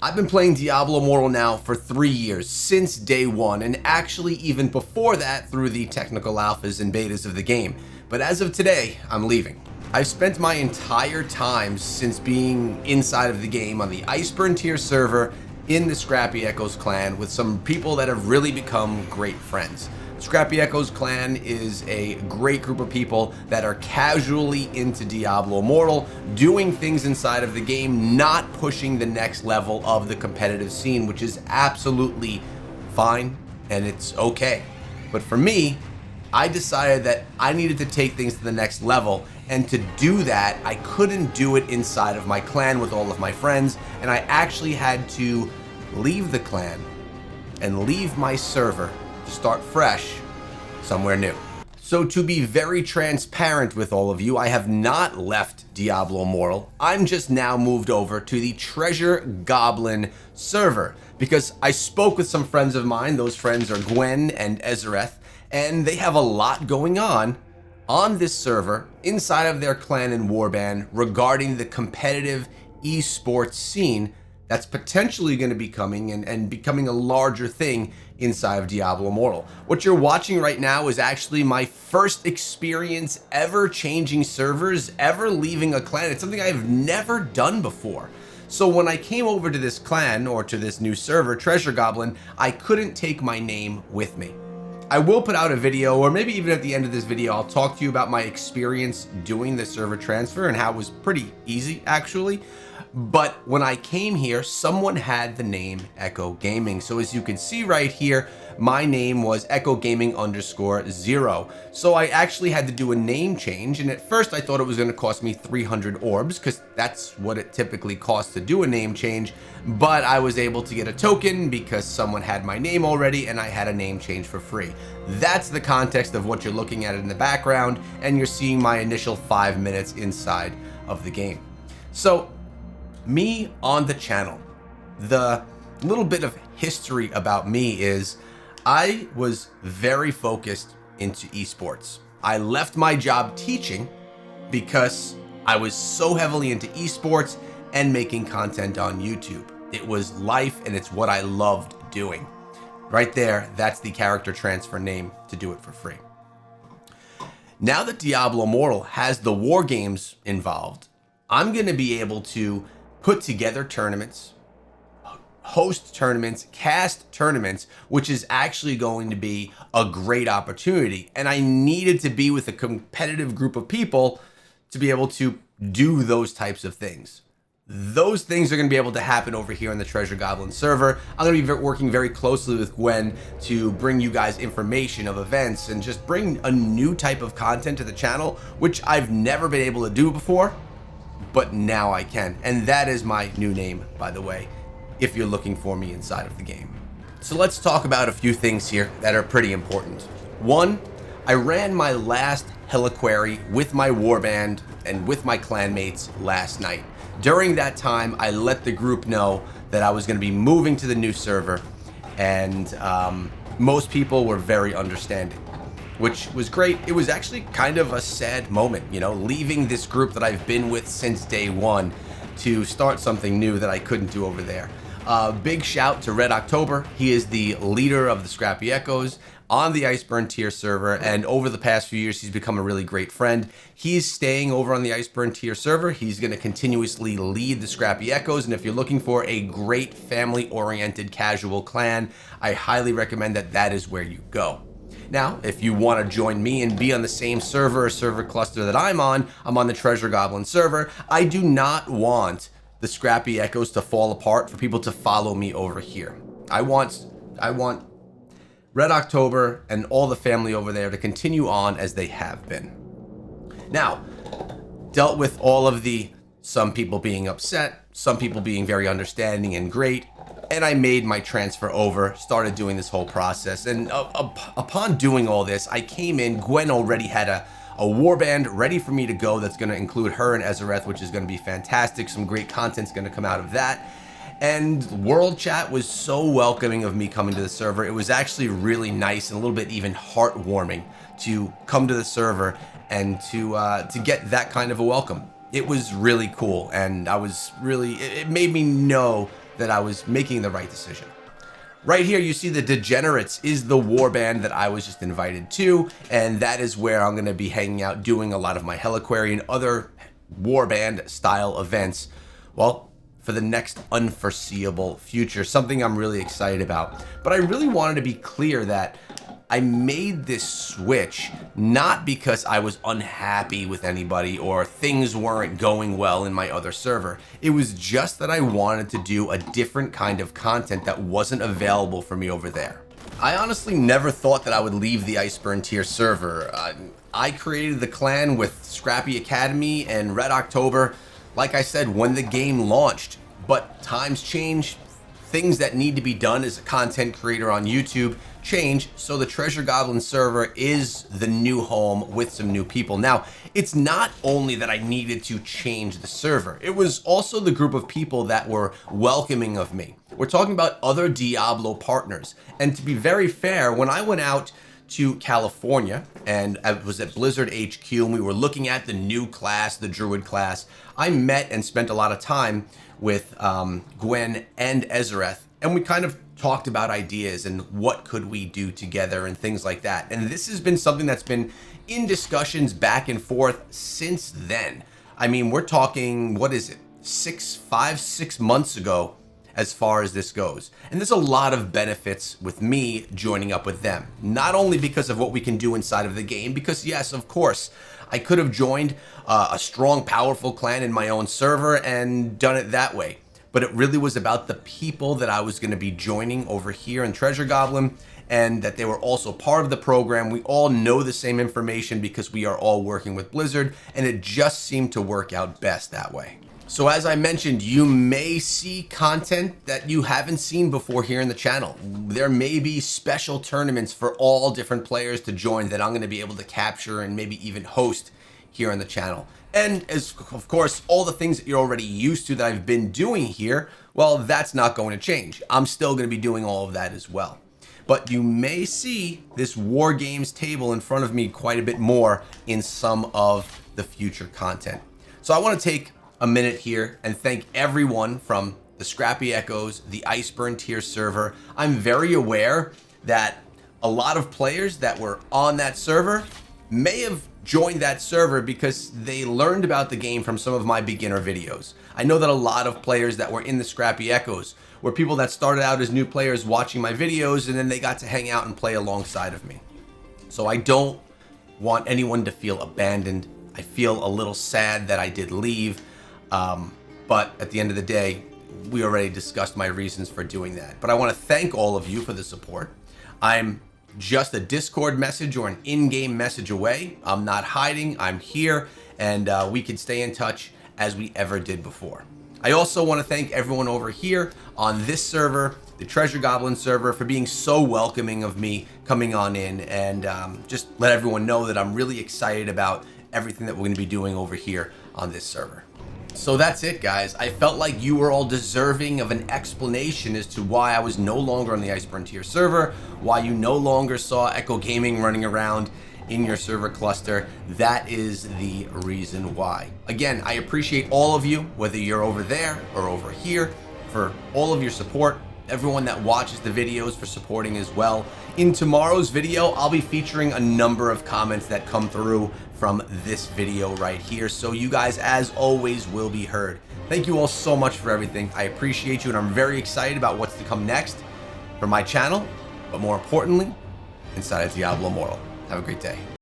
I've been playing Diablo Immortal now for 3 years, since day one, and actually even before that through the technical alphas and betas of the game. But as of today, I'm leaving. I've spent my entire time since being inside of the game on the Iceburn Tear server in the Scrappy Echoes clan with some people that have really become great friends. Scrappy Echoes clan is a great group of people that are casually into Diablo Immortal, doing things inside of the game, not pushing the next level of the competitive scene, which is absolutely fine and it's okay. But for me, I decided that I needed to take things to the next level, and to do that, I couldn't do it inside of my clan with all of my friends, and I actually had to leave the clan and leave my server to start fresh somewhere new. So to be very transparent with all of you, I have not left Diablo Immortal. I'm just now moved over to the Treasure Goblin Server because I spoke with some friends of mine. Those friends are Gwen and Ezareth, and they have a lot going on this server inside of their clan and warband regarding the competitive esports scene that's potentially going to be coming and becoming a larger thing inside of Diablo Immortal. What you're watching right now is actually my first experience ever changing servers, ever leaving a clan. It's something I've never done before. So when I came over to this clan, or to this new server, Treasure Goblin, I couldn't take my name with me. I will put out a video, or maybe even at the end of this video, I'll talk to you about my experience doing the server transfer and how it was pretty easy, actually. But when I came here, someone had the name Echo Gaming. So as you can see right here, my name was Echo Gaming _0. So I actually had to do a name change. And at first I thought it was going to cost me 300 orbs because that's what it typically costs to do a name change. But I was able to get a token because someone had my name already and I had a name change for free. That's the context of what you're looking at in the background. And you're seeing my initial 5 minutes inside of the game. So me on the channel, the little bit of history about me is I was very focused into esports. I left my job teaching because I was so heavily into esports and making content on YouTube. It was life and it's what I loved doing. Right there, that's the character transfer name to do it for free. Now that Diablo Immortal has the war games involved, I'm going to be able to put together tournaments, host tournaments, cast tournaments, which is actually going to be a great opportunity. And I needed to be with a competitive group of people to be able to do those types of things. Those things are going to be able to happen over here on the Treasure Goblin server. I'm going to be working very closely with Gwen to bring you guys information of events and just bring a new type of content to the channel, which I've never been able to do before, but now I can. And that is my new name, by the way, if you're looking for me inside of the game. So let's talk about a few things here that are pretty important. One, I ran my last Heliquary with my warband and with my clanmates last night. During that time, I let the group know that I was going to be moving to the new server, and most people were very understanding, which was great. It was actually kind of a sad moment, you know, leaving this group that I've been with since day one to start something new that I couldn't do over there. Big shout to Red October. He is the leader of the Scrappy Echoes on the Iceburn Tear server, and over the past few years, he's become a really great friend. He's staying over on the Iceburn Tear server. He's going to continuously lead the Scrappy Echoes, and if you're looking for a great family-oriented casual clan, I highly recommend that that is where you go. Now, if you want to join me and be on the same server or server cluster that I'm on the Treasure Goblin server. I do not want the Scrappy Echoes to fall apart for people to follow me over here. I want Red October and all the family over there to continue on as they have been. Now, dealt with all of some people being upset, some people being very understanding and great, and I made my transfer over, started doing this whole process. And upon doing all this, I came in, Gwen already had a warband ready for me to go that's going to include her and Ezareth, which is going to be fantastic. Some great content's going to come out of that. And World Chat was so welcoming of me coming to the server. It was actually really nice and a little bit even heartwarming to come to the server and to get that kind of a welcome. It was really cool, and it made me know that I was making the right decision. Right here, you see the Degenerates is the warband that I was just invited to, and that is where I'm going to be hanging out doing a lot of my Heliquary and other warband style events, well, for the next unforeseeable future, something I'm really excited about. But I really wanted to be clear that I made this switch not because I was unhappy with anybody or things weren't going well in my other server. It was just that I wanted to do a different kind of content that wasn't available for me over there. I honestly never thought that I would leave the Iceburn Tear server. I created the clan with Scrappy Academy and Red October, like I said, when the game launched. But times change, things that need to be done as a content creator on YouTube change, so the Treasure Goblin server is the new home with some new people. Now, it's not only that I needed to change the server, it was also the group of people that were welcoming of me. We're talking about other Diablo partners. And to be very fair, when I went out to California and I was at Blizzard HQ and we were looking at the new class, the Druid class, I met and spent a lot of time with Gwen and Ezareth, and we kind of talked about ideas and what could we do together and things like that. And this has been something that's been in discussions back and forth since then. I mean, we're talking, what is it, 6 months ago as far as this goes. And there's a lot of benefits with me joining up with them. Not only because of what we can do inside of the game, because yes, of course, I could have joined a strong, powerful clan in my own server and done it that way. But it really was about the people that I was going to be joining over here in Treasure Goblin, and that they were also part of the program. We all know the same information because we are all working with Blizzard, and it just seemed to work out best that way. So as I mentioned, you may see content that you haven't seen before here in the channel. There may be special tournaments for all different players to join that I'm going to be able to capture and maybe even host here on the channel. And as of course, all the things that you're already used to that I've been doing here, well, that's not going to change. I'm still going to be doing all of that as well. But you may see this War Games table in front of me quite a bit more in some of the future content. So I want to take a minute here and thank everyone from the Scrappy Echoes, the Iceburn Tear server. I'm very aware that a lot of players that were on that server may have joined that server because they learned about the game from some of my beginner videos. I know that a lot of players that were in the Scrappy Echoes were people that started out as new players watching my videos, and then they got to hang out and play alongside of me. So I don't want anyone to feel abandoned. I feel a little sad that I did leave, but at the end of the day, we already discussed my reasons for doing that. But I want to thank all of you for the support. I'm just a Discord message or an in-game message away. I'm not hiding, I'm here, and we can stay in touch as we ever did before. I also want to thank everyone over here on this server, the Treasure Goblin server, for being so welcoming of me coming on in, and just let everyone know that I'm really excited about everything that we're going to be doing over here on this server. So that's it, guys. I felt like you were all deserving of an explanation as to why I was no longer on the Iceburn Tear server, why you no longer saw Echo Gaming running around in your server cluster. That is the reason why. Again, I appreciate all of you, whether you're over there or over here, for all of your support. Everyone that watches the videos for supporting as well. In tomorrow's video, I'll be featuring a number of comments that come through from this video right here. So you guys, as always, will be heard. Thank you all so much for everything. I appreciate you, and I'm very excited about what's to come next for my channel, but more importantly, inside of Diablo Immortal. Have a great day.